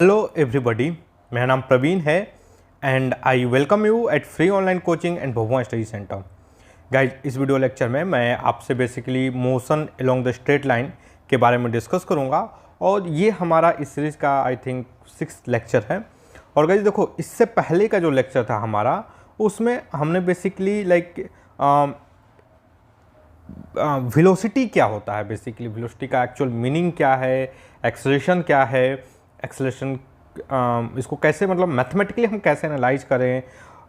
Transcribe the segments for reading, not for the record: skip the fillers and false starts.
Hello everybody, मेरा नाम प्रवीण है and I welcome you at free online coaching and Bhabua study centre. Guys, इस video lecture में मैं आपसे basically motion along the straight line के बारे में डिस्कस करूंगा और ये हमारा इस सीरीज़ का आई थिंक 6th लेक्चर है। और गाइज देखो, इससे पहले का जो लेक्चर था हमारा, उसमें हमने बेसिकली वेलोसिटी क्या होता है, बेसिकली वेलोसिटी का एक्चुअल मीनिंग क्या है, एक्सेलरेशन क्या है, एक्सेलरेशन इसको कैसे मतलब मैथमेटिकली हम कैसे एनालाइज करें,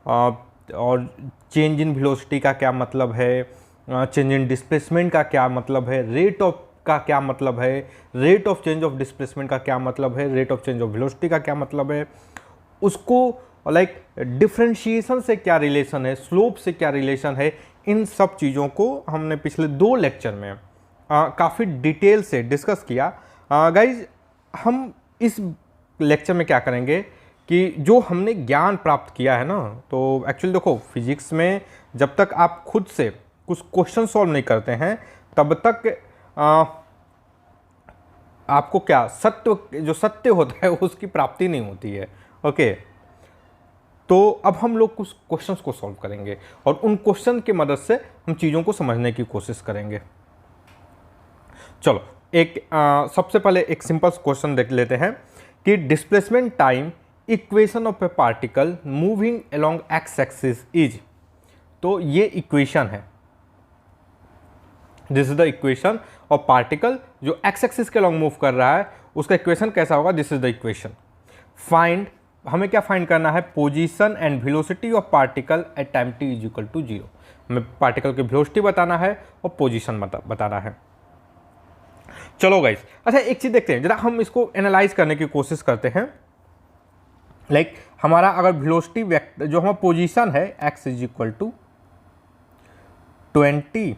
और चेंज इन वेलोसिटी का क्या मतलब है, चेंज इन डिस्प्लेसमेंट का क्या मतलब है, रेट ऑफ का क्या मतलब है, rate of change of displacement का क्या मतलब है, rate of change of velocity का क्या मतलब है, उसको डिफरेंशिएशन से क्या रिलेशन है, स्लोप से क्या रिलेशन है, इन सब चीज़ों को हमने पिछले 2 लेक्चर में काफ़ी डिटेल से डिस्कस किया। गाइज, हम इस लेक्चर में क्या करेंगे कि जो हमने ज्ञान प्राप्त किया है ना, तो एक्चुअली देखो, फिजिक्स में जब तक आप खुद से कुछ क्वेश्चन सॉल्व नहीं करते हैं तब तक आपको क्या जो सत्य होता है उसकी प्राप्ति नहीं होती है। ओके, तो अब हम लोग कुछ क्वेश्चंस को सॉल्व करेंगे और उन क्वेश्चन की मदद से हम चीज़ों को समझने की कोशिश करेंगे। चलो, सबसे पहले एक सिंपल क्वेश्चन देख लेते हैं कि displacement time equation of a particle moving along x axis is. तो ये इक्वेशन है, this is the equation of particle जो एक्स एक्सिस के अलोंग मूव कर रहा है, उसका इक्वेशन कैसा होगा, this is the equation. Find, हमें क्या फाइंड करना है, position and velocity of particle at time t is equal to 0। हमें पार्टिकल की वेलोसिटी बताना है और पोजीशन बताना है। चलो गाइस, अच्छा एक चीज देखते हैं जरा, हम इसको एनालाइज करने की कोशिश करते हैं। हमारा अगर वेलोसिटी वेक्टर जो हमारा पोजीशन है x is equal to 20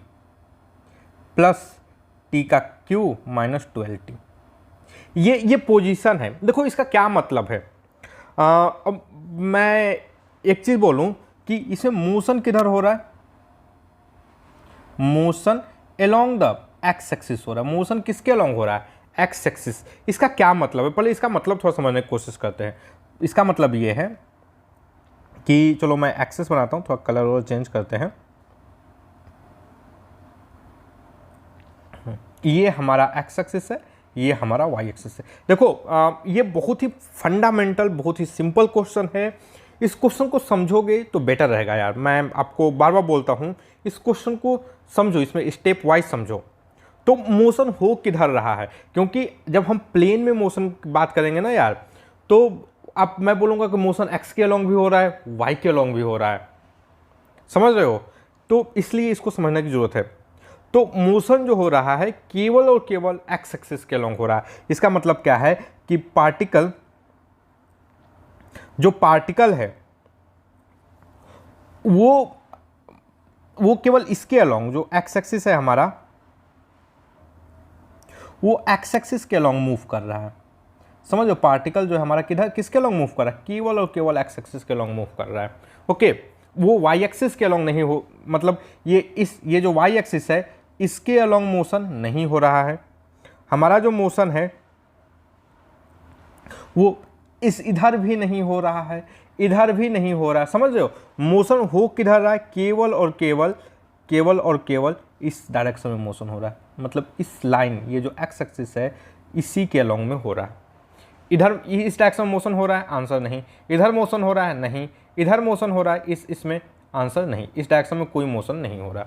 plus t का q माइनस 12t, ये पोजीशन है। देखो इसका क्या मतलब है, अब मैं एक चीज बोलूं कि इसमें मोशन किधर हो रहा है, motion along the x axis हो रहा है। मोशन किसके अलोंग हो रहा है, एक्स एक्सिस। इसका क्या मतलब है, पहले इसका मतलब थोड़ा समझने की कोशिश करते हैं। इसका मतलब ये है कि चलो मैं एक्सिस बनाता हूं, थोड़ा कलर और चेंज करते हैं। ये हमारा एक्स एक्सिस है, ये हमारा वाई एक्सिस है। देखो ये बहुत ही फंडामेंटल, बहुत ही सिंपल क्वेश्चन है। इस क्वेश्चन को समझोगे तो बेटर रहेगा यार। मैं आपको बार बार बोलता हूं, इस क्वेश्चन को समझो, इसमें स्टेप वाइज समझो। तो मोशन हो किधर रहा है, क्योंकि जब हम प्लेन में मोशन की बात करेंगे ना यार, तो अब मैं बोलूँगा कि मोशन एक्स के अलोंग भी हो रहा है, वाई के अलोंग भी हो रहा है, समझ रहे हो। तो इसलिए इसको समझने की जरूरत है। तो मोशन जो हो रहा है केवल और केवल एक्स एक्सिस के अलोंग हो रहा है। इसका मतलब क्या है कि जो पार्टिकल है वो केवल इसके अलोंग, जो एक्स एक्सिस है हमारा, वो एक्स एक्सिस के अलोंग मूव कर रहा है। समझो, पार्टिकल जो है हमारा किसके अलोंग मूव कर रहा है, केवल और केवल एक्स एक्सिस के अलोंग मूव कर रहा है। ओके, वो वाई एक्सिस के अलोंग नहीं हो, मतलब ये जो वाई एक्सिस है इसके अलोंग मोशन नहीं हो रहा है। हमारा जो मोशन है वो इधर भी नहीं हो रहा है, इधर भी नहीं हो रहा है। समझ रहे हो, मोशन हो किधर रहा है, केवल और केवल इस डायरेक्शन में मोशन हो रहा है। मतलब इस लाइन, ये जो एक्स एक्सिस है इसी के अलोंग में हो रहा है। इधर इस डायरेक्शन में मोशन हो रहा है, आंसर नहीं। इधर मोशन हो रहा है, नहीं। इधर मोशन हो रहा है, इसमें आंसर नहीं। इस डायरेक्शन में कोई मोशन नहीं हो रहा,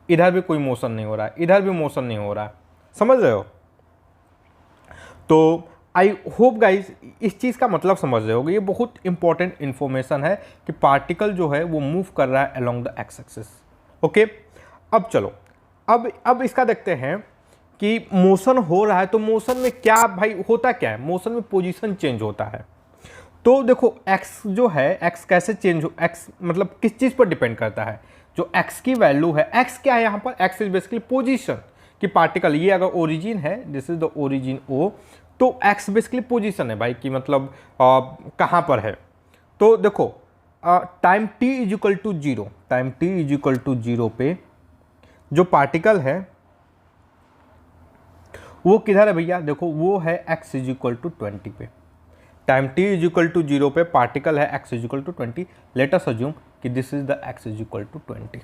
इधर भी कोई मोशन नहीं हो रहा है, इधर भी मोशन नहीं हो रहा है। समझ रहे हो। तो आई होप गाइज इस चीज़ का मतलब समझ रहे होगे। ये बहुत इंपॉर्टेंट इंफॉर्मेशन है कि पार्टिकल जो है वो मूव कर रहा है along the x axis. Okay, अब चलो, अब इसका देखते हैं कि मोशन हो रहा है तो मोशन में क्या भाई होता क्या है, मोशन में पोजीशन चेंज होता है। तो देखो एक्स जो है, एक्स कैसे चेंज हो, एक्स मतलब किस चीज़ पर डिपेंड करता है, जो एक्स की वैल्यू है। एक्स क्या है यहाँ पर, एक्स इज बेसिकली पोजीशन कि पार्टिकल, ये अगर ओरिजिन है, this is the origin O, तो एक्स बेसिकली पोजीशन है भाई, कि मतलब कहाँ पर है। तो देखो time t is equal to 0, time t is equal to 0 पे जो पार्टिकल है वो किधर है भैया, देखो वो है x इज इक्वल टू 20 पे। Time t is equal to 0 पे पार्टिकल है x is equal to 20, let us assume कि this is the x is equal to 20।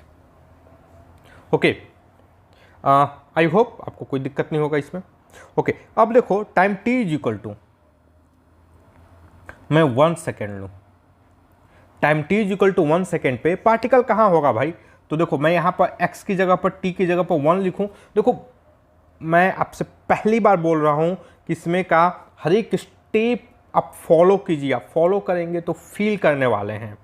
Okay, I hope आपको कोई दिक्कत नहीं होगा इसमें। ओके, अब देखो time t is equal to, मैं 1 सेकेंड लूँ, time t is equal to 1 second पे पार्टिकल कहाँ होगा भाई? तो देखो मैं यहाँ पर x की जगह पर t की जगह पर 1 लिखूँ। देखो मैं आपसे पहली बार बोल रहा हूँ कि इसमें का हर एक स्टेप आप फॉलो कीजिए, आप फॉलो करेंगे तो फील करने वाले हैं।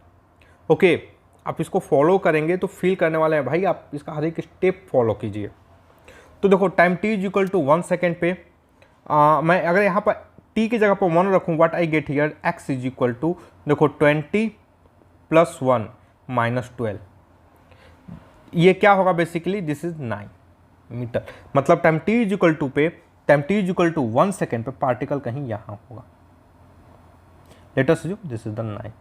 ओके, आप इसको फॉलो करेंगे तो फील करने वाले हैं भाई, आप इसका हर एक स्टेप फॉलो कीजिए। तो देखो time t is equal to 1 second पे मैं अगर यहाँ पर t की जगह पर 1 रखूँ, what I get here, x is equal to देखो 20 + 1 - 12, ये क्या होगा बेसिकली, दिस इज 9 मीटर। मतलब time t is equal to पे, time t is equal to 1 second पे पार्टिकल कहीं यहाँ होगा। Let us assume this is the 9।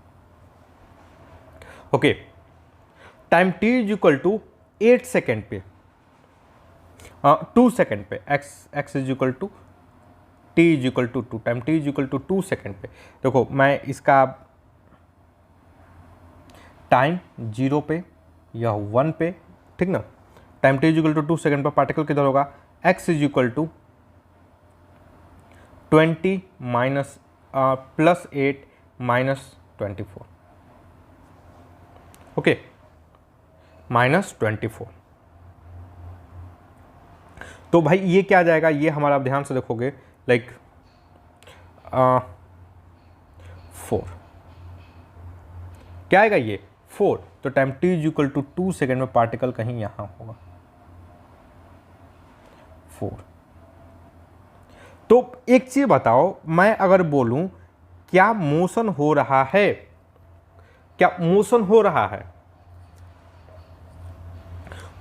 Okay, time t is equal to 8 second पे, 2 सेकेंड पे, x is equal to t is equal to 2, time t is equal to 2 second पे। देखो मैं इसका टाइम 0 पे या 1 पे, ठीक ना, time t is equal to 2 second पर पार्टिकल किधर होगा, x is equal to 20 + 8 - 24, okay, -24। तो भाई ये क्या आ जाएगा, ये हमारा आप ध्यान से देखोगे लाइक 4, क्या आएगा ये 4। तो time t is equal to 2 second में पार्टिकल कहीं यहां होगा 4। तो एक चीज बताओ, मैं अगर बोलूं क्या मोशन हो रहा है, क्या मोशन हो रहा है,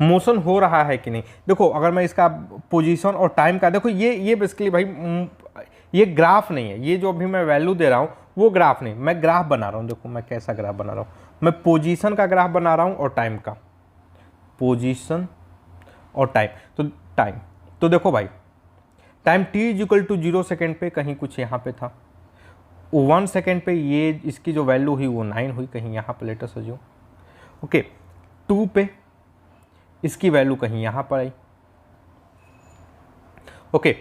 मोशन हो रहा है कि नहीं? देखो अगर मैं इसका पोजीशन और टाइम का, देखो ये बेसिकली भाई ये ग्राफ नहीं है, ये जो अभी मैं वैल्यू दे रहा हूँ वो ग्राफ नहीं, मैं ग्राफ बना रहा हूँ। देखो मैं कैसा ग्राफ बना रहा हूँ, मैं पोजीशन का ग्राफ बना रहा हूँ और टाइम का, पोजीशन और टाइम। तो देखो भाई time t is equal to 0 second पे कहीं कुछ यहाँ पे था, 1 सेकेंड पे ये इसकी जो वैल्यू हुई वो 9 हुई कहीं यहाँ पे, लेट अस अस्यूम। ओके, 2 पे इसकी वैल्यू कहीं यहाँ पर आई। ओके,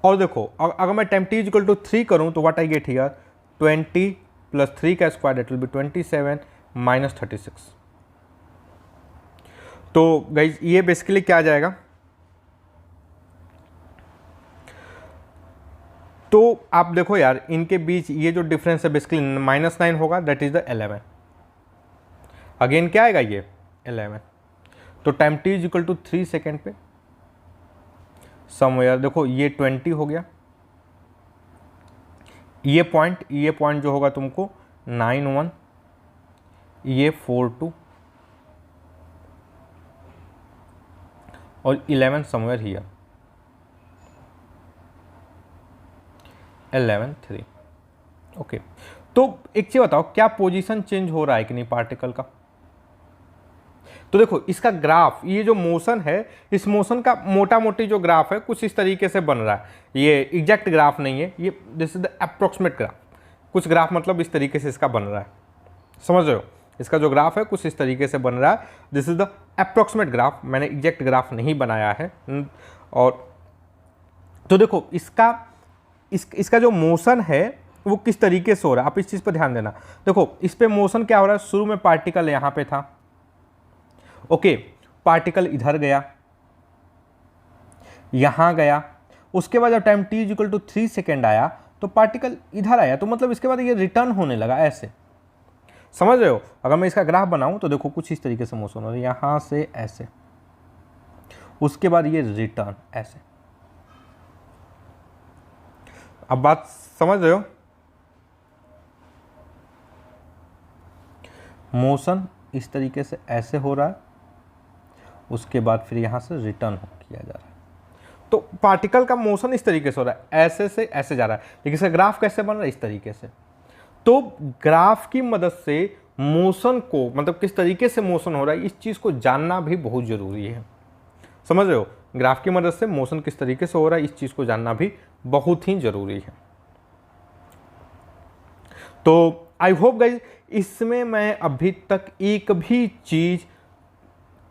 और देखो अगर मैं time t is equal to 3 करूँ तो व्हाट आई गेट हियर, 20 + 3 का स्क्वायर दैट विल बी 27 - 36। तो गाइज ये बेसिकली क्या आ जाएगा, तो आप देखो यार इनके बीच ये जो डिफरेंस है बेसिकली -9 होगा, दैट इज द 11। अगेन क्या आएगा ये 11। तो time t is equal to 3 second पे समवेयर, देखो ये 20 हो गया, ये पॉइंट जो होगा तुमको 9 1, ये 4 2 और 11 समवेयर हियर 11 3। ओके, तो एक चीज बताओ क्या पोजीशन चेंज हो रहा है कि नहीं पार्टिकल का? तो देखो इसका ग्राफ, ये जो मोशन है इस मोशन का मोटा मोटी जो ग्राफ है कुछ इस तरीके से बन रहा है। ये एग्जैक्ट ग्राफ नहीं है, ये this is the approximate graph. कुछ ग्राफ मतलब इस तरीके से इसका बन रहा है, समझ रहे हो? इसका जो ग्राफ है कुछ इस तरीके से बन रहा है, this is the approximate graph, मैंने एग्जैक्ट ग्राफ नहीं बनाया है। और तो देखो इसका जो मोशन है वो किस तरीके से हो रहा है, आप इस चीज़ पर ध्यान देना। देखो इस पे मोशन क्या हो रहा है, शुरू में पार्टिकल यहाँ पे था, ओके, पार्टिकल इधर गया, यहां गया, उसके बाद जब time t is equal to 3 second आया तो पार्टिकल इधर आया, तो मतलब इसके बाद ये रिटर्न होने लगा ऐसे, समझ रहे हो? अगर मैं इसका ग्राफ बनाऊं तो देखो कुछ इस तरीके से मोशन हो रहा है, यहां से ऐसे, उसके बाद ये रिटर्न ऐसे। अब बात समझ रहे हो? मोशन इस तरीके से ऐसे हो रहा है, उसके बाद फिर यहां से रिटर्न किया जा रहा है। तो पार्टिकल का मोशन इस तरीके से हो रहा है, ऐसे से ऐसे जा रहा है, लेकिन इसका ग्राफ कैसे बन रहा है, इस तरीके से। तो ग्राफ की मदद से मोशन को, मतलब किस तरीके से मोशन हो रहा है, इस चीज को जानना भी बहुत जरूरी है, समझ रहे हो? ग्राफ की मदद से मोशन किस तरीके से हो रहा है इस चीज़ को जानना भी बहुत ही ज़रूरी है। तो आई होप गाइज इसमें मैं अभी तक एक भी चीज़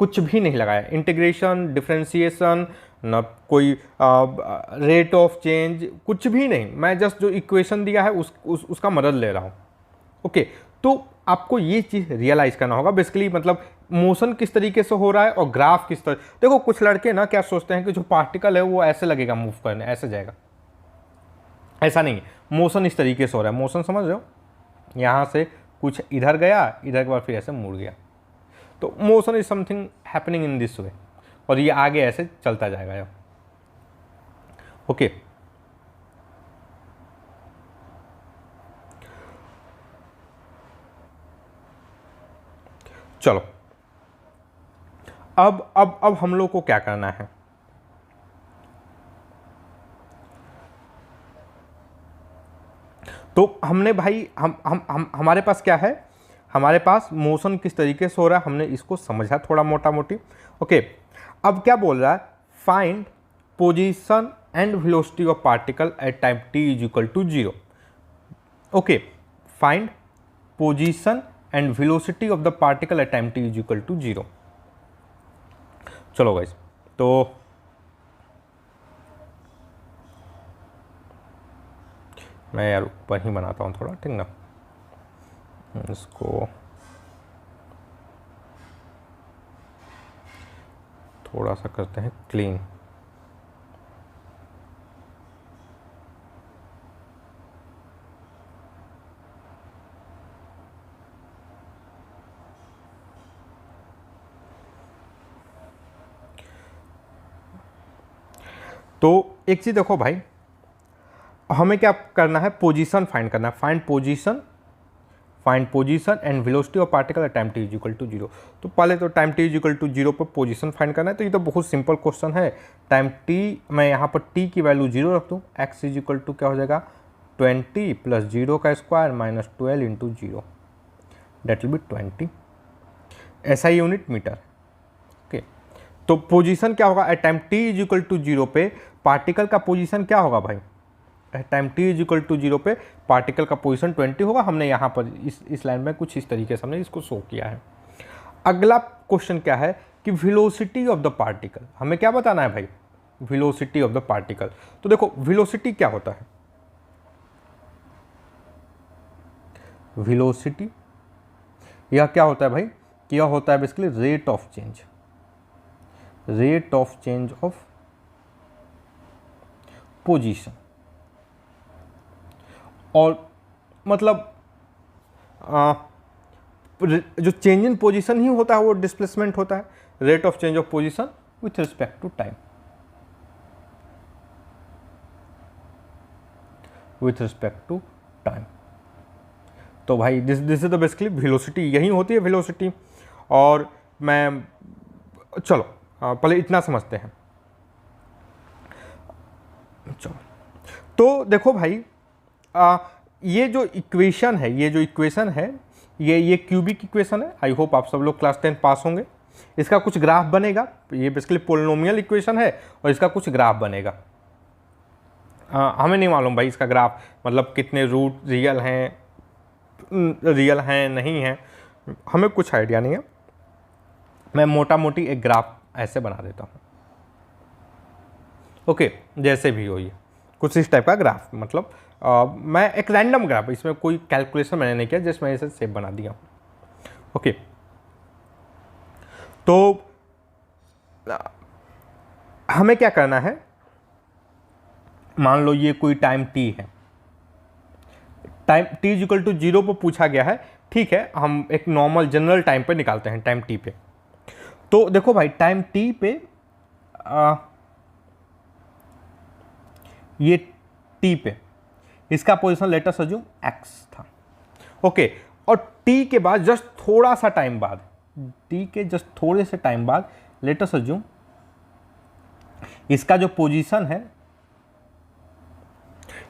कुछ भी नहीं लगाया, इंटीग्रेशन, डिफरेंशिएशन, न कोई रेट ऑफ चेंज, कुछ भी नहीं। मैं जस्ट जो इक्वेशन दिया है उसका मदद ले रहा हूँ। ओके, तो आपको ये चीज़ रियलाइज़ करना होगा बेसिकली, मतलब मोशन किस तरीके से हो रहा है और ग्राफ किस तरह। देखो कुछ लड़के ना क्या सोचते हैं कि जो पार्टिकल है वो ऐसे लगेगा मूव करने, ऐसे जाएगा, ऐसा नहीं है। मोशन इस तरीके से हो रहा है, मोशन समझ रहे हो, यहाँ से कुछ इधर गया, इधर के बाद फिर ऐसे मुड़ गया। तो motion is something happening in this way, और ये आगे ऐसे चलता जाएगा। ओके, चलो अब हम लोग को क्या करना है। तो हमने भाई हम हमारे पास क्या है, हमारे पास मोशन किस तरीके से हो रहा है हमने इसको समझा थोड़ा मोटा मोटी। ओके, अब क्या बोल रहा है, find position and velocity of particle at time t is equal to 0। Okay, find position and velocity of the particle at time t is equal to 0। चलो गाइस, तो मैं यार ऊपर ही बनाता हूँ थोड़ा, ठीक ना, इसको थोड़ा सा करते हैं क्लीन। तो एक चीज़ देखो भाई, हमें क्या करना है, पोजीशन फाइंड करना है। Find position and velocity of particle at time t is equal to 0। तो पहले तो time t is equal to 0 पर पोजीशन फाइंड करना है। तो ये तो बहुत सिंपल क्वेश्चन है। टाइम t, मैं यहाँ पर t की वैल्यू 0 रख दूँ, x इज इक्वल टू क्या हो जाएगा 20 प्लस 0 का square minus 12 into 0, that will be 20 SI unit metre. Okay, तो पोजीशन क्या होगा at time t is equal to 0 पे पार्टिकल का पोजीशन क्या होगा भाई, time t is equal to 0 पे पार्टिकल का पोजीशन 20 होगा। हमने यहाँ पर इस लाइन में कुछ इस तरीके से हमने इसको शो किया है। अगला क्वेश्चन क्या है कि वेलोसिटी ऑफ द पार्टिकल, हमें क्या बताना है भाई, वेलोसिटी ऑफ द पार्टिकल। तो देखो वेलोसिटी क्या होता है, वेलोसिटी यह क्या होता है भाई, यह होता है basically rate of change of position. और मतलब जो चेंज इन पोजीशन ही होता है वो डिस्प्लेसमेंट होता है, rate of change of position with respect to time, तो भाई this is the basically velocity, यही होती है वेलोसिटी। और मैं चलो पहले इतना समझते हैं। चलो, तो देखो भाई ये जो इक्वेशन है ये क्यूबिक इक्वेशन है। आई होप आप सब लोग क्लास 10 पास होंगे। इसका कुछ ग्राफ बनेगा, ये बेसिकली पोलिनोमियल इक्वेशन है और इसका कुछ ग्राफ बनेगा। हमें नहीं मालूम भाई इसका ग्राफ, मतलब कितने रूट रियल हैं नहीं हैं, हमें कुछ आइडिया नहीं है। मैं मोटा मोटी एक ग्राफ ऐसे बना देता हूँ। ओके, जैसे भी हो ये कुछ इस टाइप का ग्राफ, मतलब मैं एक रैंडम ग्राफ, इसमें कोई कैलकुलेशन मैंने नहीं किया, जस्ट मैं इसे सेव बना दिया। ओके, तो हमें क्या करना है, मान लो ये कोई टाइम t है, time t is equal to 0 पर पूछा गया है, ठीक है। हम एक नॉर्मल जनरल टाइम पे निकालते हैं, टाइम t पे। तो देखो भाई टाइम t पे ये t पे इसका position late us assume x था। ओके, और t के बाद जस्ट थोड़ा सा टाइम बाद, t के जस्ट थोड़े से टाइम बाद लेट अस अज्यूम इसका जो पोजीशन है,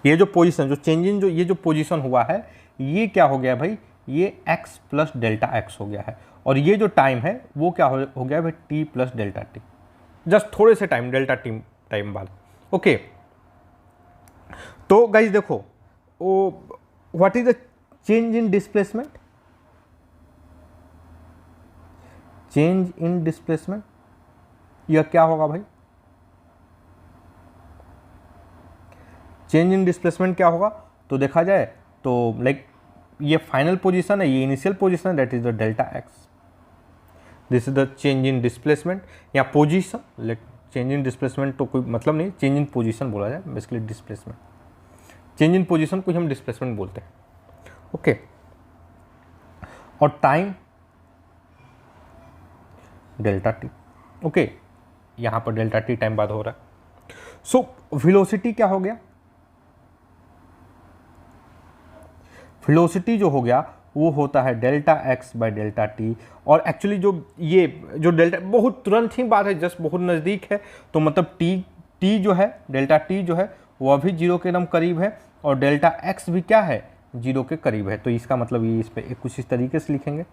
ये जो पोजीशन, जो चेंज इन, जो ये जो पोजीशन हुआ है, ये क्या हो गया भाई, ये x प्लस डेल्टा x हो गया है। और ये जो टाइम है वो क्या हो गया भाई, t plus delta t। Just थोड़े से टाइम, डेल्टा टी टाइम बाद। ओके, तो गाइज देखो, वो what is the change in displacement? Change in displacement यह क्या होगा भाई? चेंज इन डिस्प्लेसमेंट क्या होगा? तो देखा जाए तो लाइक ये फाइनल पोजीशन है, ये इनिशियल पोजीशन है, that is the delta x. This is the change in displacement या पोजीशन। लाइक चेंज इन डिस्प्लेसमेंट तो कोई मतलब नहीं, चेंज इन पोजीशन बोला जाए basically, displacement. Change in position को हम डिस्प्लेसमेंट बोलते हैं। ओके, और टाइम डेल्टा टी। ओके, यहां पर डेल्टा टी टाइम बाद हो रहा है। सो वेलोसिटी क्या हो गया? वेलोसिटी जो हो गया वो होता है delta x by delta T. और एक्चुअली जो डेल्टा बहुत तुरंत ही बात है, जस्ट बहुत नज़दीक है, तो मतलब टी जो है, डेल्टा टी जो है वह भी जीरो के एकदम करीब है, और डेल्टा एक्स भी क्या है, जीरो के करीब है। तो इसका मतलब ये इस पर कुछ इस तरीके से लिखेंगे,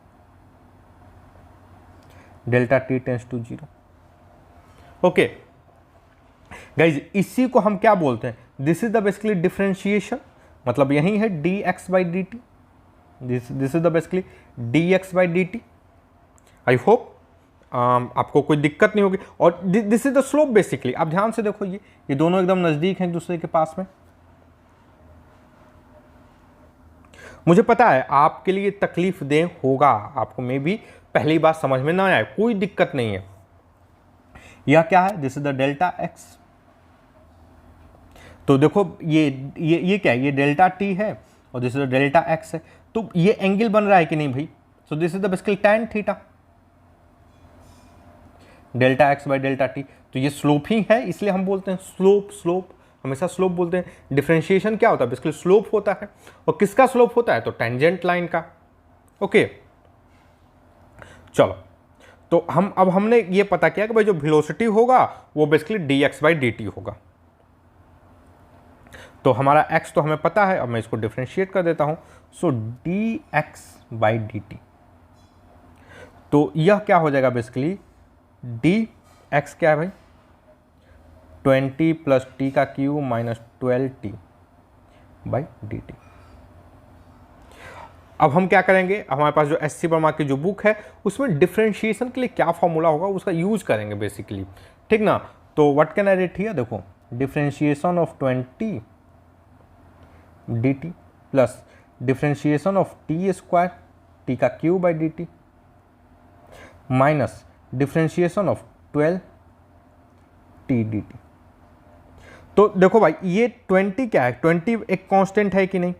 delta t tends to zero. Okay guys, इसी को हम क्या बोलते हैं? This is the basically differentiation, मतलब यही है d x by d t. This is the basically d x by d t. I hope आपको कोई दिक्कत नहीं होगी। और this is the slope basically. आप ध्यान से देखो, ये दोनों एकदम नजदीक हैं एक दूसरे के पास में। मुझे पता है आपके लिए तकलीफ दे होगा, आपको मे भी पहली बात समझ में ना आए, कोई दिक्कत नहीं है। यह क्या है? This is the delta x. तो देखो ये क्या है? ये डेल्टा टी है और this is the delta x है। तो ये एंगल बन रहा है कि नहीं भाई? सो this is the basically tan theta, delta x by delta T. तो ये स्लोप ही है, इसलिए हम बोलते हैं स्लोप हमेशा स्लोप बोलते हैं। डिफरेंशिएशन क्या होता है? बेसिकली स्लोप होता है। और किसका स्लोप होता है? तो टेंजेंट लाइन का। ओके, चलो, तो अब हमने ये पता किया कि भाई जो वेलोसिटी होगा वो basically d x by d T होगा। तो हमारा x तो हमें पता है, अब मैं इसको डिफरेंशिएट कर देता हूं। So d x by d t, तो यह क्या हो जाएगा बेसिकली? डी एक्स क्या है भाई? 20 प्लस टी का Q minus 12t by d T. अब हम क्या करेंगे? हमारे पास जो एस.सी. वर्मा की जो बुक है उसमें डिफरेंशिएशन के लिए क्या फॉर्मूला होगा उसका यूज करेंगे बेसिकली, ठीक ना? तो what can I write here? देखो, differentiation of 20 d t plus differentiation of t square t का cube by d t minus differentiation of 12 t d t. तो देखो भाई, ये 20 क्या है? 20 एक कांस्टेंट है कि नहीं?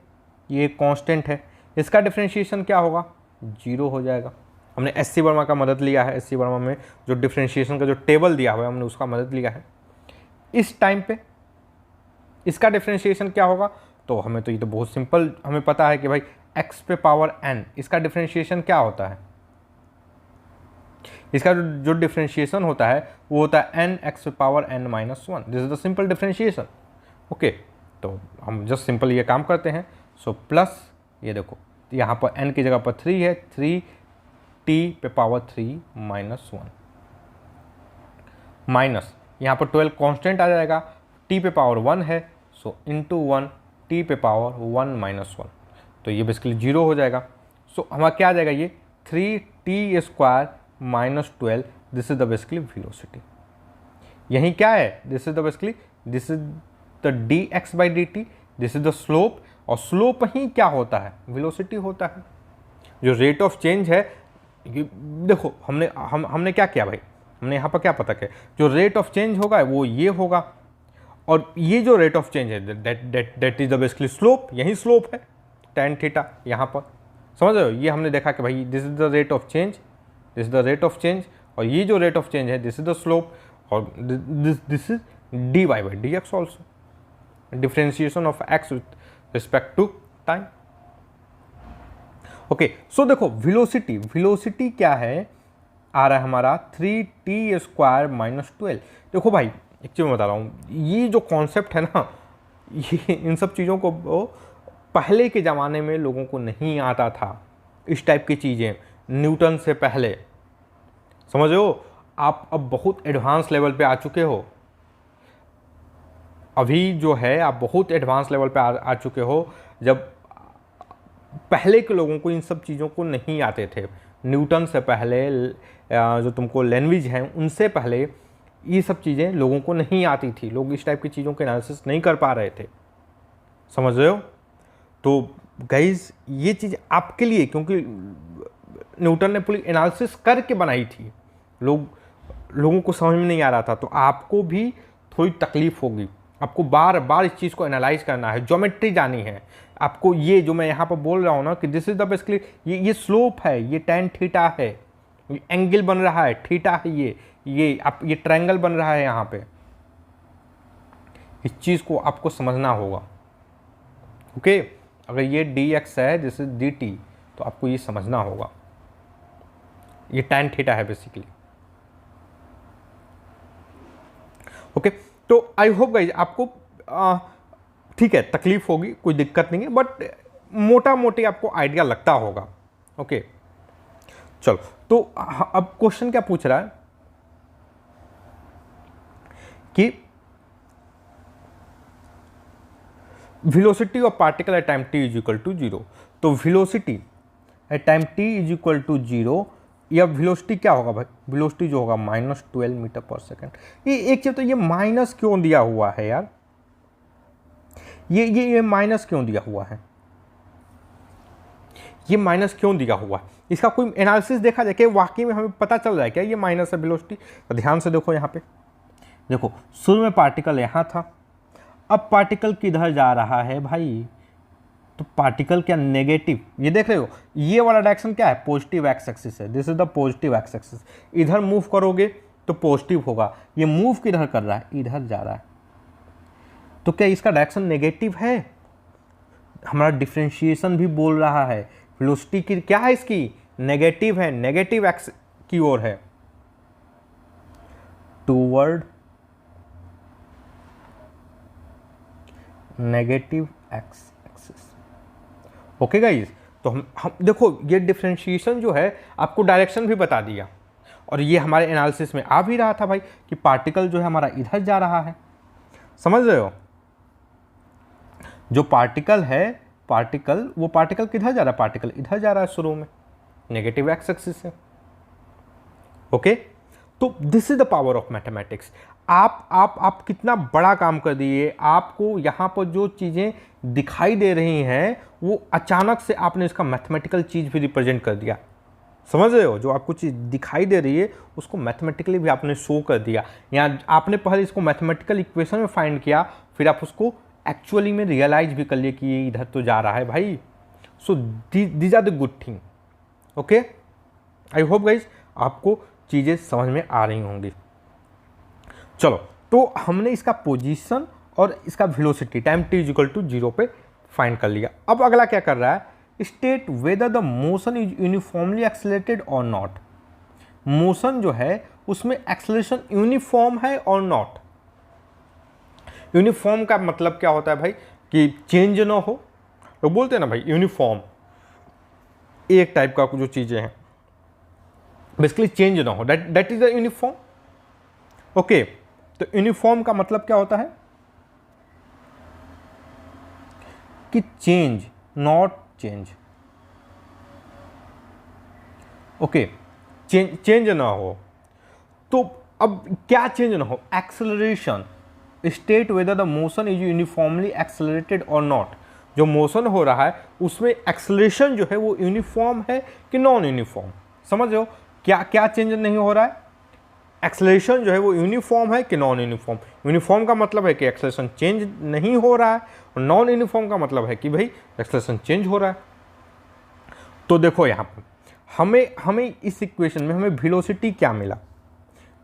ये एक कांस्टेंट है, इसका डिफरेंशिएशन क्या होगा? जीरो हो जाएगा। हमने एस.सी. वर्मा का मदद लिया है, एस.सी. वर्मा में जो डिफरेंशिएशन का जो टेबल दिया हुआ है हमने उसका मदद लिया है। इस टाइम पे इसका डिफरेंशिएशन क्या होगा? तो हमें तो ये तो बहुत सिंपल हमें पता है कि भाई x पे पावर n, इसका डिफरेंशिएशन क्या होता है? इसका जो डिफरेंशिएशन होता है वो होता है n x पे power n minus 1। This is the simple differentiation. Okay, तो हम जस्ट सिंपल ये काम करते हैं। सो प्लस ये देखो, यहाँ पर n की जगह पर 3 है, 3t पे पावर 3 माइनस 1 माइनस यहाँ पर 12 कांस्टेंट आ जाएगा, t पे पावर 1 है, सो इंटू 1 t पे पावर 1 माइनस 1, तो ये बेसिकली जीरो हो जाएगा। सो हमारा क्या आ जाएगा? ये 3t square minus 12, this is the basically velocity. यही क्या है? This is the basically this is the D x by d t, this is the slope. और स्लोप ही क्या होता है? वेलोसिटी होता है। जो रेट ऑफ चेंज है, देखो हमने क्या किया भाई? हमने यहाँ पर क्या पता किया? जो रेट ऑफ चेंज होगा वो ये होगा, और ये जो रेट ऑफ चेंज है that is the basically slope. यही स्लोप है tan थीटा यहाँ पर, समझ रहे हो? ये हमने देखा कि भाई this is the rate of change, this is the rate of change, और ये जो रेट ऑफ चेंज है दिस इज द स्लोप, और this is d y by d x also, differentiation of x with respect to time. Okay, so देखो velocity क्या है? आ रहा है हमारा 3t स्क्वायर माइनस 12। देखो भाई, एक चीज़ मैं बता रहा हूँ, ये जो कॉन्सेप्ट है ना, ये इन सब चीज़ों को पहले के ज़माने में लोगों को नहीं आता था, इस टाइप की चीज़ें न्यूटन से पहले, समझ रहे हो? आप अब बहुत एडवांस लेवल पे आ चुके हो, अभी जो है आप बहुत एडवांस लेवल पे आ चुके हो। जब पहले के लोगों को इन सब चीज़ों को नहीं आते थे, न्यूटन से पहले, जो तुमको लैंग्वेज हैं उनसे पहले ये सब चीज़ें लोगों को नहीं आती थी, लोग इस टाइप की चीज़ों के एनालिसिस नहीं कर पा रहे थे, समझ रहे हो। तो गाइज ये चीज़ आपके लिए, क्योंकि न्यूटन ने पूरी एनालिसिस करके बनाई थी, लोगों को समझ में नहीं आ रहा था, तो आपको भी थोड़ी तकलीफ होगी, आपको बार बार इस चीज़ को एनालाइज करना है, ज्योमेट्री जानी है आपको। ये जो मैं यहाँ पर बोल रहा हूँ ना कि दिस इज द बेसिकली, ये स्लोप है, ये tan थीटा है, ये एंगल बन रहा है, थीटा है, ये ट्रायंगल बन रहा है यहाँ पे, इस चीज़ को आपको समझना होगा। ओके, अगर ये dx है, दिस इज dt, तो आपको ये समझना होगा, ये tan थीटा है बेसिकली। ओके, तो आई होप गाइज आपको ठीक है, तकलीफ होगी, कोई दिक्कत नहीं है, बट मोटा मोटी आपको आइडिया लगता होगा। ओके, चलो, तो अब क्वेश्चन क्या पूछ रहा है कि velocity of particle at time t is equal to 0। तो velocity at time t is equal to 0, या वेलोसिटी क्या होगा भाई, वेलोसिटी जो होगा -12 मीटर पर सेकेंड। ये एक चीज, तो ये माइनस क्यों दिया हुआ है यार, ये माइनस क्यों दिया हुआ है, ये माइनस क्यों दिया हुआ है, इसका कोई एनालिसिस देखा जाए कि वाकई में हमें पता चल रहा है क्या ये माइनस है वेलोसिटी। तो ध्यान से देखो, यहाँ पे देखो, शुरू में पार्टिकल यहाँ था, अब पार्टिकल किधर जा रहा है भाई, तो पार्टिकल क्या नेगेटिव, ये देख रहे हो, ये वाला डायरेक्शन क्या है, पॉजिटिव एक्स एक्सिस है, this is the positive x axis. इधर मूव करोगे तो पॉजिटिव होगा, ये मूव किधर कर रहा है, इधर जा रहा है, तो क्या इसका डायरेक्शन नेगेटिव है। हमारा डिफरेंशिएशन भी बोल रहा है वेलोसिटी की क्या है, इसकी नेगेटिव है, नेगेटिव एक्स की ओर है, toward negative x axis. Okay guys, तो हम देखो, ये डिफरेंशिएशन जो है आपको डायरेक्शन भी बता दिया, और ये हमारे एनालिसिस में आ भी रहा था भाई कि पार्टिकल जो है हमारा इधर जा रहा है, समझ रहे हो। जो पार्टिकल है, वो पार्टिकल किधर जा रहा है, पार्टिकल इधर जा रहा है, शुरू में नेगेटिव एक्स एक्सिस से। ओके, तो this is the power of mathematics. आप कितना बड़ा काम कर दिए, आपको यहाँ पर जो चीज़ें दिखाई दे रही हैं वो अचानक से आपने इसका मैथमेटिकल चीज़ भी रिप्रेजेंट कर दिया, समझ रहे हो। जो आपको चीज़ दिखाई दे रही है उसको मैथमेटिकली भी आपने शो कर दिया, या आपने पहले इसको मैथमेटिकल इक्वेशन में फाइंड किया, फिर आप उसको एक्चुअली में रियलाइज भी कर लिए कि ये इधर तो जा रहा है भाई। So these are the good thing. Okay, I hope guys आपको चीज़ें समझ में आ रही होंगी। चलो, तो हमने इसका पोजीशन और इसका velocity time t equal to 0 पे फाइंड कर लिया। अब अगला क्या कर रहा है, state whether the motion is uniformly accelerated और नॉट। मोशन जो है उसमें एक्सेलरेशन यूनिफॉर्म है और नॉट। यूनिफॉर्म का मतलब क्या होता है भाई, कि चेंज ना हो, तो बोलते हैं ना भाई यूनिफॉर्म, एक टाइप का जो चीज़ें हैं बेसिकली चेंज ना हो, that is the uniform. Okay, तो यूनिफॉर्म का मतलब क्या होता है कि change, not change. Okay, change ना हो, तो अब क्या चेंज ना हो, acceleration. State whether the motion is uniformly accelerated और नॉट। जो मोशन हो रहा है उसमें एक्सेलरेशन जो है वो यूनिफॉर्म है कि नॉन यूनिफॉर्म, समझ रहे हो। क्या क्या चेंज नहीं हो रहा है, एक्सेलरेशन जो है वो यूनिफॉर्म है कि नॉन यूनिफॉर्म। यूनिफॉर्म का मतलब है कि एक्सेलरेशन चेंज नहीं हो रहा है, और नॉन यूनिफॉर्म का मतलब है कि भाई एक्सेलरेशन चेंज हो रहा है। तो देखो यहाँ पर हमें इस इक्वेशन में हमें वेलोसिटी क्या मिला,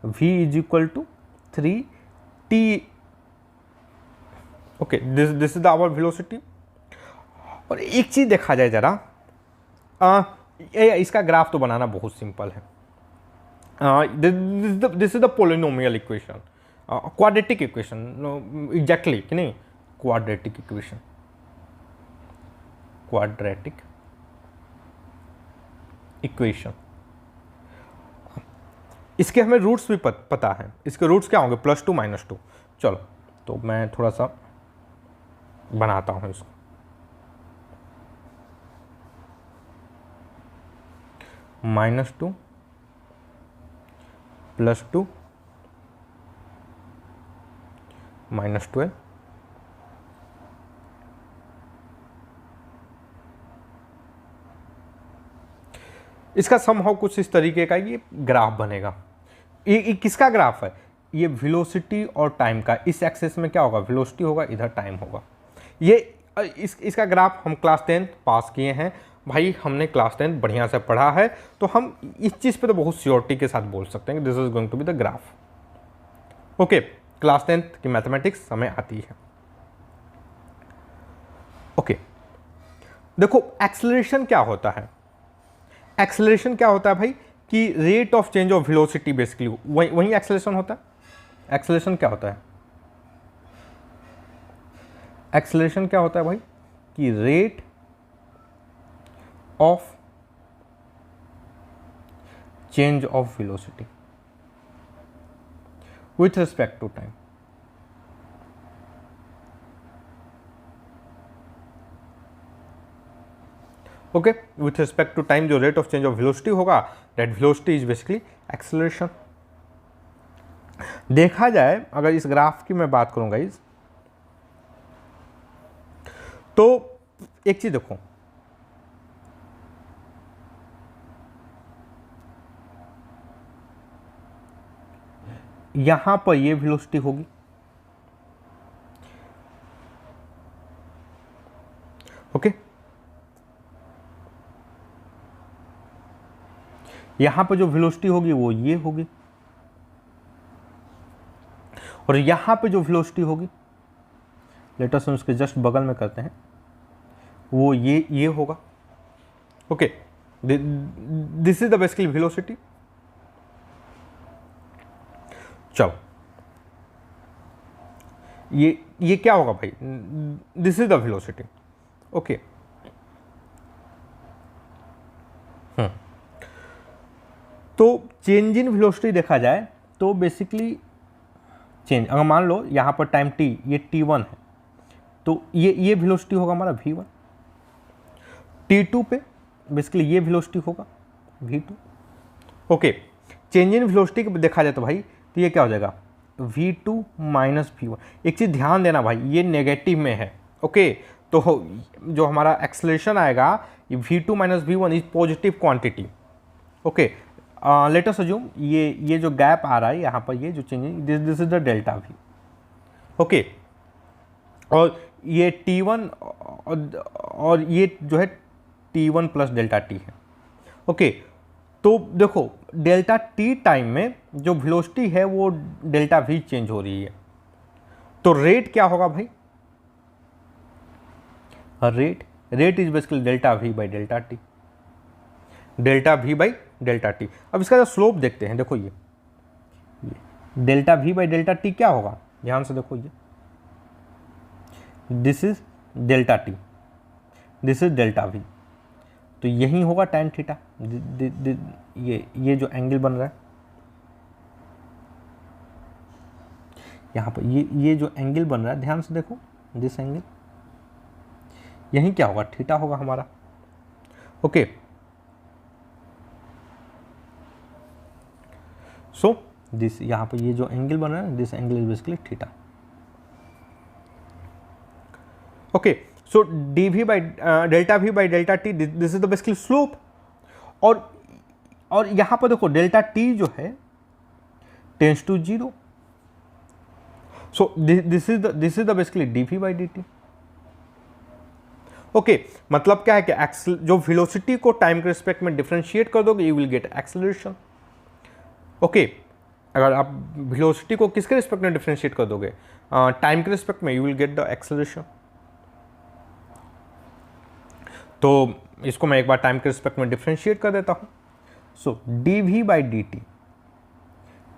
v is equal to 3t। Okay, this is our velocity. और एक चीज देखा जाए जरा, इसका ग्राफ तो बनाना बहुत सिंपल है। This is the polynomial equation, quadratic equation, exactly कि नहीं, क्वाड्रेटिक इक्वेशन, इसके हमें रूट्स भी पता है, इसके रूट्स क्या होंगे, +2 -2। चलो तो मैं थोड़ा सा बनाता हूँ इसको। -2 +2 -12, इसका समहाउ कुछ इस तरीके का ये ग्राफ बनेगा। ये किसका ग्राफ है, ये वेलोसिटी और टाइम का। इस एक्सेस में क्या होगा, वेलोसिटी होगा, इधर टाइम होगा। ये इसका ग्राफ हम क्लास 10th पास किए हैं भाई, हमने क्लास 10th बढ़िया से पढ़ा है, तो हम इस चीज़ पे तो बहुत श्योरिटी के साथ बोल सकते हैं कि this is going to be the graph. Okay, class 10th की मैथमेटिक्स हमें आती है। ओके, देखो एक्सेलरेशन क्या होता है। एक्सेलरेशन क्या होता है भाई, कि rate of change of velocity, basically वही एक्सेलरेशन होता है। एक्सेलरेशन क्या होता है, एक्सेलरेशन क्या होता है भाई, कि rate of change of velocity with respect to time. Okay, with respect to time जो rate of change of velocity होगा, that velocity is basically acceleration. देखा जाए अगर इस ग्राफ की मैं बात करूंगा इस, तो एक चीज देखो, यहां पर ये वेलोसिटी होगी, ओके, यहां पर जो वेलोसिटी होगी वो ये होगी, और यहां पे जो वेलोसिटी होगी, लेट अस उसके जस्ट बगल में करते हैं, वो ये होगा। Okay, this is the basically velocity. चलो ये क्या होगा भाई, this is the velocity. Okay, तो चेंज इन वेलोसिटी देखा जाए तो बेसिकली चेंज, अगर मान लो यहाँ पर टाइम t, ये t1 है, तो ये वेलोसिटी होगा हमारा v1। t2 पे बेसिकली ये वेलोसिटी होगा v2। Okay, change in velocity देखा जाए तो भाई, तो ये क्या हो जाएगा, v2 माइनस v1। एक चीज़ ध्यान देना भाई, ये नेगेटिव में है। ओके, तो जो हमारा एक्सेलरेशन आएगा, ये v2 minus v1 is positive quantity. Okay, late us assume ये जो गैप आ रहा है यहाँ पर, ये जो change, this is the delta v। Okay, और ये t1 और ये जो है t1 प्लस डेल्टा t है। ओके, तो देखो डेल्टा t टाइम में जो वेलोसिटी है वो डेल्टा v चेंज हो रही है, तो रेट क्या होगा भाई, rate is basically delta v by delta t, delta v by delta t। अब इसका जो स्लोप देखते हैं, देखो ये delta v by delta t क्या होगा, ध्यान से देखो, ये this is delta t, this is delta v, तो यही होगा tan थीटा। ये जो एंगल बन रहा है यहाँ पर, ये जो एंगल बन रहा है, ध्यान से देखो, दिस एंगल, यही क्या होगा, थीटा होगा हमारा। ओके, सो दिस यहाँ पर ये जो एंगल बन रहा है, this angle is basically theta. Okay, so dv by delta v by delta t, this is the basically slope. और यहाँ पर देखो डेल्टा t जो है tends to 0, so this is the basically dv by dt। Okay, मतलब क्या है कि जो वेलोसिटी को टाइम के रिस्पेक्ट में डिफरेंशिएट कर दोगे, you will get acceleration. Okay, अगर आप वेलोसिटी को किसके रिस्पेक्ट में डिफरेंशिएट कर दोगे, टाइम के रिस्पेक्ट में, you will get the acceleration. तो इसको मैं एक बार टाइम के रिस्पेक्ट में डिफरेंशिएट कर देता हूँ। So dv by dt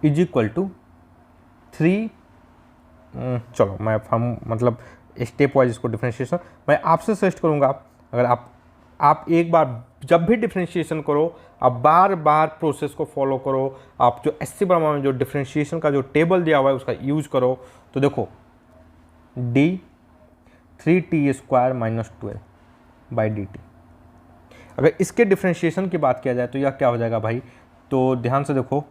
is equal to 3, चलो मैं हम मतलब स्टेप वाइज इसको डिफरेंशिएशन मैं आपसे सजेस्ट करूँगा। अगर आप एक बार जब भी डिफ्रेंशिएशन करो आप बार बार प्रोसेस को फॉलो करो। आप जो SC वर्मा में जो डिफ्रेंशिएशन का जो टेबल दिया हुआ है उसका यूज करो। तो देखो d 3t² - 12/dt, अगर इसके डिफ्रेंशिएशन की बात किया जाए तो यह क्या हो जाएगा भाई, तो ध्यान से देखो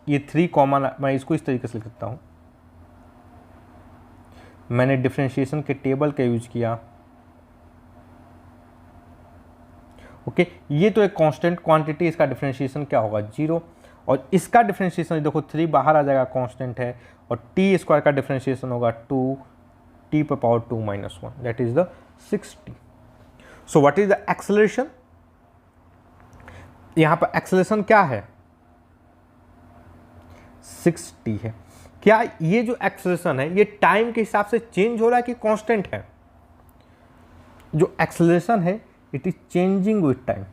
ये 3 कॉमन, मैं इसको इस तरीके से लिख सकता हूँ, मैंने डिफ्रेंशिएशन के टेबल का यूज किया। ओके, ये तो एक कांस्टेंट क्वांटिटी, इसका डिफरेंशिएशन क्या होगा 0, और इसका डिफरेंशिएशन देखो 3 बाहर आ जाएगा, कांस्टेंट है, और t² का डिफरेंशिएशन होगा 2t⁻2 - 1, that is the 6t। So what is the acceleration, यहां पर एक्सेलरेशन क्या है 6t है। क्या ये जो एक्सेलरेशन है ये टाइम के हिसाब से चेंज हो रहा है कि कांस्टेंट है? जो एक्सेलरेशन है it is changing with time,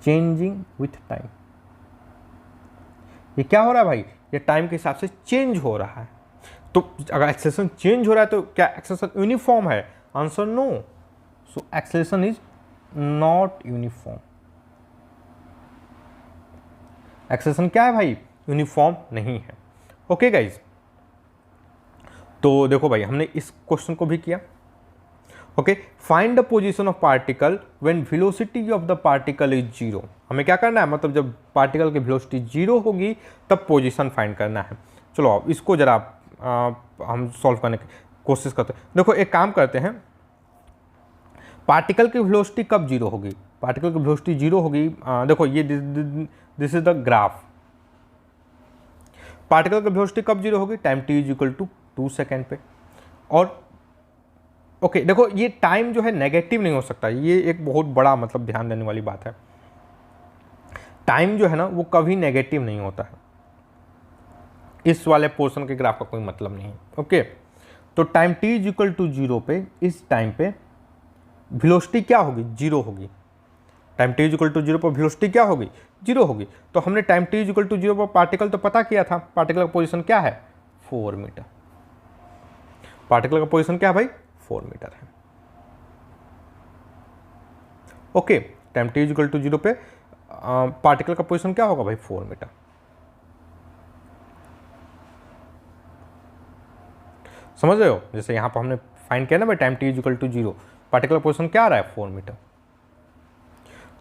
changing with time. ये क्या हो रहा है भाई, ये टाइम के हिसाब से चेंज हो रहा है। तो अगर एक्सेलरेशन चेंज हो रहा है तो क्या एक्सेलरेशन यूनिफॉर्म है? Answer no. So acceleration is not uniform. Acceleration क्या है भाई, यूनिफॉर्म नहीं है। ओके गाइज, तो देखो भाई हमने इस क्वेश्चन को भी किया। Okay, find the position of particle when velocity of the particle is 0। हमें क्या करना है, मतलब जब पार्टिकल की वेलोसिटी 0 होगी तब पोजीशन फाइंड करना है। चलो अब इसको जरा हम सॉल्व करने की कोशिश करते हैं। देखो एक काम करते हैं, पार्टिकल की वेलोसिटी कब 0 होगी, पार्टिकल की वेलोसिटी 0 होगी, देखो ये this is the graph. Particle की वेलोसिटी कब 0 होगी, टाइम t = 2 सेकेंड पे। और ओके देखो ये टाइम जो है नेगेटिव नहीं हो सकता, ये एक बहुत बड़ा मतलब ध्यान देने वाली बात है। टाइम जो है ना वो कभी नेगेटिव नहीं होता है, इस वाले पोर्शन के ग्राफ का कोई मतलब नहीं है। ओके, तो टाइम t = 0 पे, इस टाइम पे वेलोसिटी क्या होगी 0 होगी। टाइम t = 0 पर वेलोसिटी क्या होगी 0 होगी। तो हमने टाइम t = 0 पर पार्टिकल तो पता किया था, पार्टिकल का पोजीशन क्या है 4 मीटर। पार्टिकल का पोजीशन क्या है भाई 4 मीटर है। ओके, टाइम t = 0 पे पार्टिकल का पोजीशन क्या होगा भाई 4 मीटर। समझ रहे हो, जैसे यहां पर हमने फाइंड किया ना भाई टाइम t = 0, पार्टिकल का पोजीशन क्या आ रहा है 4 मीटर।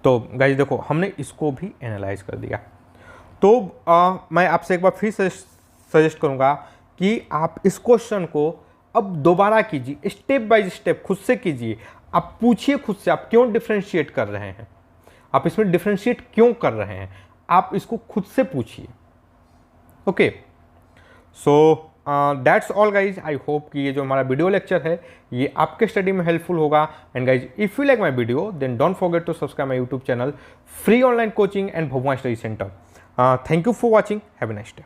तो गाइस देखो हमने इसको भी एनालाइज कर दिया। तो मैं आपसे एक बार फिर सजेस्ट करूंगा कि आप इस क्वेश्चन को अब दोबारा कीजिए, स्टेप बाय स्टेप खुद से कीजिए। आप पूछिए खुद से आप क्यों डिफरेंशिएट कर रहे हैं, आप इसमें डिफरेंशिएट क्यों कर रहे हैं, आप इसको खुद से पूछिए। Okay, so that's all guys. I hope कि ये जो हमारा वीडियो लेक्चर है ये आपके स्टडी में हेल्पफुल होगा। And guys if you like my video then don't forget to subscribe my YouTube channel free online coaching and Bhabua study centre. Thank you for watching, have a nice day.